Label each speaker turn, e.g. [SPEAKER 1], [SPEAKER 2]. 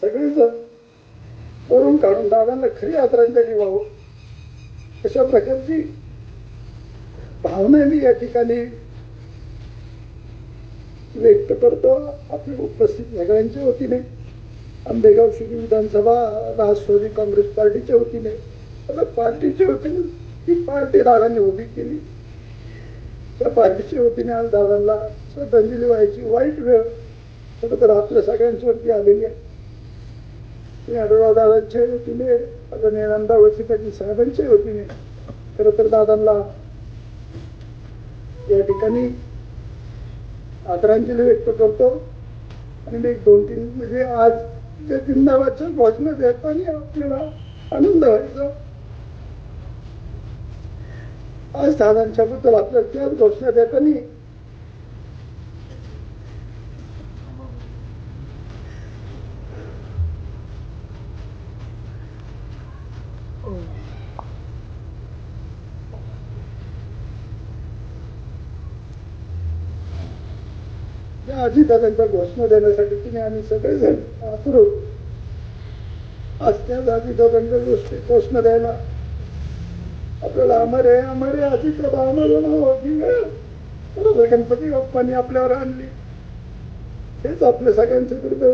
[SPEAKER 1] सगळेजण करून काढून दादांना खरी आदरांजली व्हावं अशा प्रकारची भावना मी या ठिकाणी व्यक्त करतो आपल्या उपस्थित सगळ्यांच्या वतीने, आंबेगाव शिरी विधानसभा राष्ट्रवादी काँग्रेस पार्टीच्या वतीने, पार्टीच्या वतीने ही पार्टी दादांनी उभी केली, त्या पार्टीच्या वतीने आज दादांना श्रद्धांजली व्हायची वाईट वेळ खरं तर आपल्या सगळ्यांच्यावरती आलेली आहे. आढळराव दादांच्या वतीने, आदरणीय नंदावती पाटील साहेबांच्या वतीने खरं तर दादांना या ठिकाणी आदरांजली व्यक्त करतो. आणि एक 2-3 म्हणजे आज त्या जिंदाबादच्या घोषणा देताना आपल्याला आनंद व्हायचा. आज दादांच्या बद्दल आपल्याला त्याच घोषणा देताना या अजितदादांच्या घोषणा देण्यासाठी तुम्ही आम्ही सगळेजण आतुर होतो. आज त्या अजितदादांच्या घोषणा द्यायला आपल्याला अमरे अजितदादा अमर गणपती बाप्पांनी आपल्यावर आणली, हेच आपल्या सगळ्यांचं दुर्दैव आहे.